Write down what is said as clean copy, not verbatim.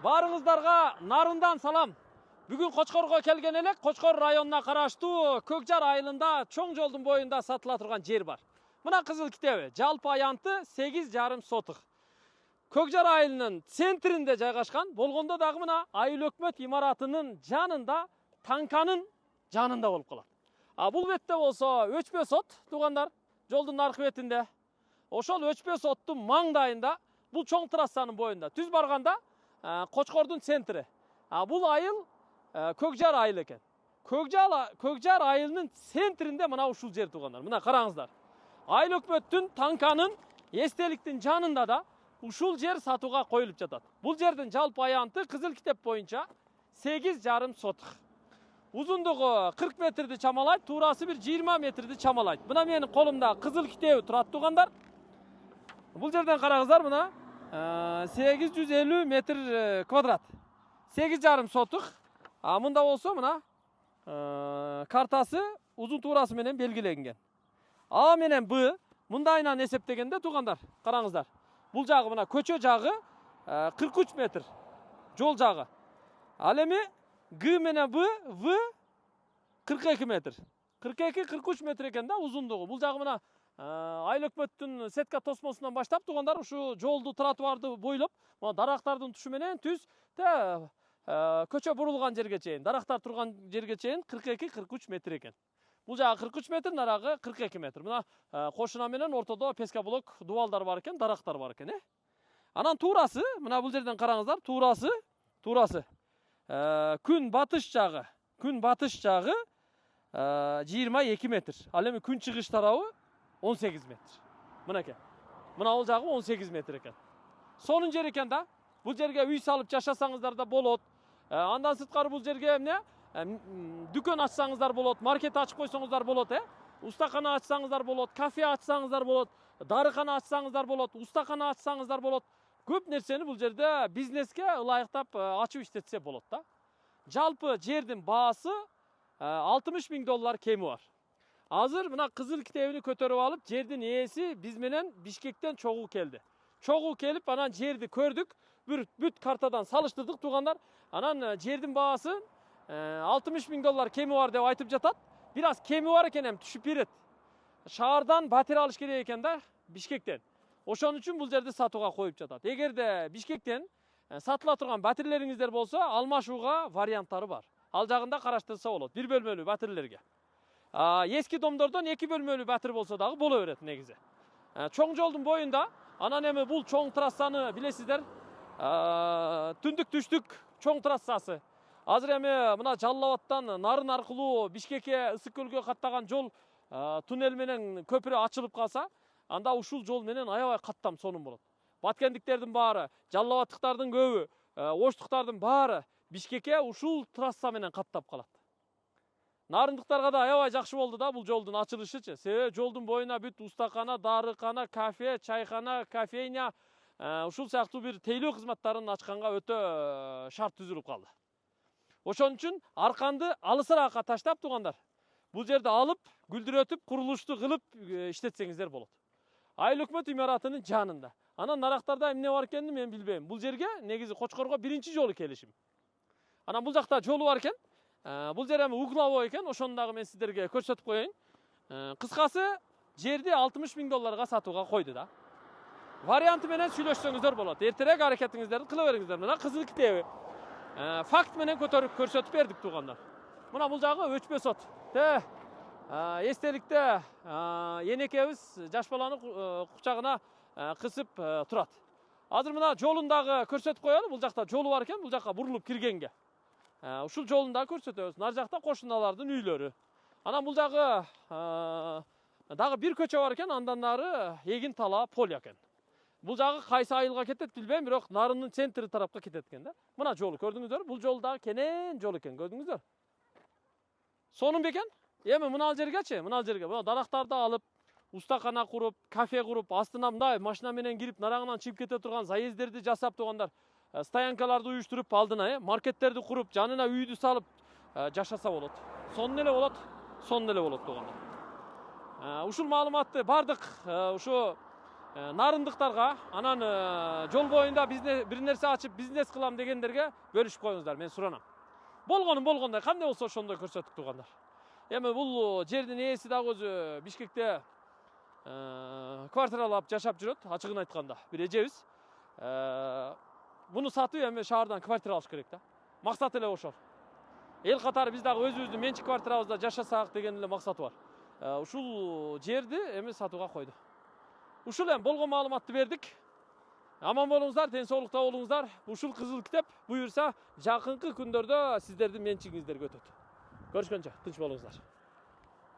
Барыңыздарга нарындан салам. Бүгүн Кочкорго келген элек. Кочкор районуна караштуу Көкжар айылында чоң жолдун боюнда сатыла турган жер бар. Мына кызыл китеби, жалпы аянты 8,5 сотық. Көкжар айылынын центринде жайгашкан. Болгондо дагы мына айыл өкмөт имаратынын жанында, танканын жанында болуп калат. Бул бетте болсо өчпө сот, туугандар, жолдун аркы бетинде. Ошол өчпө соттун маңдайында, бул чоң трассанын боюнда. Түз барганда Кочкордун центри. Бул айыл Көкжар айыл экен. Көкжар айылынын центринде мына ушул жер, туугандар. Мына караңыздар. Айыл өкмөттүн танканын эстеликтин жанында да ушул жер сатууга коюлуп жатат. Бул жердин жалпы аянты кызыл китеп боюнча 8,5 сотық. Узундугу 40 метрди чамалайт, туурасы бир 20 метрди чамалайт. Мына менин колумда кызыл китеби турат, туугандар. Бул жерден караңыздар, мына 850 метр квадрат. 8,5 сотық. Мында болсо мына картасы узун туурасы менен белгиленген. А менен Б мындайынан эсептегенде, туугандар, караңыздар. Бул жагы мына көчө жагы 43 метр жол жагы. Ал эми Г менен Б, В 42 метр. 42-43 метр экен да узундугу. Бул жагы мына айыл өкмөттүн сетка тосмосунан баштап, туугандар, ушу жолду, тротуарды бойлоп, мына дарактардын тушу менен түз көчө бурулган жерге чейин, дарактар турган жерге чейин 42-43 метр экен. Бул жагы 43 метр, нарагы 42 метр. Мына кошуна менен ортодо песка блок дубалдар бар экен, дарактар бар экен, Анан туурасы, мына бул жерден караңыздар, туурасы. Күн батыш жагы 22 метр. Ал эми күн чыгыш тарабы 18 метр. Мына экен. Мына ал жагы 18 метр экен. Сонун жер экен да. Бул жерге үй салып жашасаңыздар да болот. Андан сырткары бул жерге эмне? Дүкөн ачсаңыздар болот, маркет ачып койсоңуздар болот, Устакана ачсаңыздар болот, кафе ачсаңыздар болот, дарыкана ачсаңыздар болот, устакана ачсаңыздар болот. Көп нерсени бул жерде бизнеске ылайыктап ачып иштетсе болот да. Жалпы жердин баасы $60,000 кеми бар. Азыр мына кызыл китебини көтөрүп алып, жердин ээси биз менен Бишкектен чогуу келди. Чогуу келип, анан жерди көрдүк, бүт картадан салыштырдык, туугандар. Анан жердин баасы $60,000 кеми бар деп айтып жатат. Бир аз кеми бар экен, эми түшүп берет. Шаардан батир алыш керек экен да, Бишкектен. Ошон үчүн бул жерди сатууга коюп жатат. Эгерде Бишкектен сатыла турган батирлериңиздер болсо, алмашууга варианттары бар. Ал жагында караштырса болот. 1 бөлмөлүү батирлерге. Эски домдордон 2 бөлмөлүү батир болсо дагы боло берет негизи. Чоң жолдун боюнда, анан эми бул чоң трассаны билесиздер, түндүк түштүк чоң трассасы. Азыр эми мына Жалал Абадтан Нарын аркылуу Бишкекке, Ысык көлгө каттаган жол туннел менен көпүрө ачылып калса, анда ушул жол менен аябай каттам сонун болот. Баткендиктердин баары, Жалал Абадтыктардын көбү, Оштуктардын баары Бишкекке ушул трасса менен каттап калат. Нарындыктарга да аябай жакшы болду да бул жолдун ачылышычы. Себеби жолдун боюна бүт устакана, дарыкана, кафе, чайхана, кофейня, ушул сыяктуу бир тейлөө кызматтарын ачканга өтө шарт түзүлүп калды. Ошон үчүн арканды алысыраакка таштап, туугандар, бул жерди алып, гүлдүрөтүп, курулушту кылып иштетсеңиздер болот. Айыл өкмөт имаратынын жанында. Анан нарактарда эмне бар экенин мен билбейм. Бул жерге негизи Кочкорго биринчи жолу келишим. Анан бул жакта жолу бар экен. Бул жер эми угловой экен, ошону дагы мен сиздерге көрсөтүп коеюн. Кыскасы, жерди $60,000 сатууга койду да. Варианты менен сүйлөшсөңүздөр болот. Эртерээк аракетиңиздерди кыла бериңиздер. Мына кызыл китеби. Факт менен көтөрүп көрсөтүп бердик, туугандар. Мына бул жагы өчпө сот. Эстеликте энекебиз жаш баланы кучагына кысып турат. Азыр мына жолун дагы көрсөтүп коелу. Бул жакта жолу бар экен, бул жакка бурулуп киргенге. Ушул жолун дагы көрсөтөбүз. Нар жакта кошуналардын үйлөрү. Анан бул жагы дагы бир көчө бар экен, андан нары эгин тала поле экен. Бул жагы кайсы айылга кетет билбейм, бирок Нарындын центри тарапка кетет экен да. Мына жолу көрдүңүздөр, бул жол дагы кенен жол экен, көрдүңүздөр. Сонун бекен? Эми мына жергечи, мына дарактарды алып, устакана куруп, кафе куруп, астына мындай машина менен кирип, нарагынан чыгып кете турган заездерди жасап, туугандар, стоянкаларды уюштуруп, алдына маркеттерди куруп, жанына үйдү салып жашаса болот. Сонун эле болот, туугандар. Ушул маалыматты бардык ушу нарындыктарга, анан жол боюнда бир нерсе ачып бизнес кылам дегендерге бөлүшүп коюңуздар, мен суранам. Болгондой, кандай болсо ошондой көрсөтүп тургандар. Эми бул жердин ээси дагы өзү Бишкекте квартиралап жашап жүрөт, ачыгын айтканда. Бир эжебиз. Муну сатып эми шаардан квартира алыш керек да. Максат эле ошол. Эл катары биз дагы өзүбүздүн менчик квартирабызда жашасак деген эле максаты бар. Ушул жерди эми сатууга койду. Ушул эми болгон маалыматты бердик. Аман болуңуздар, тен соолукта болуңуздар. Ушул кызыл китеп буюрса жакынкы күндөрдө сиздердин менчигиңиздерге өтөт. Көрүшкөнчө, тынч болуңуздар.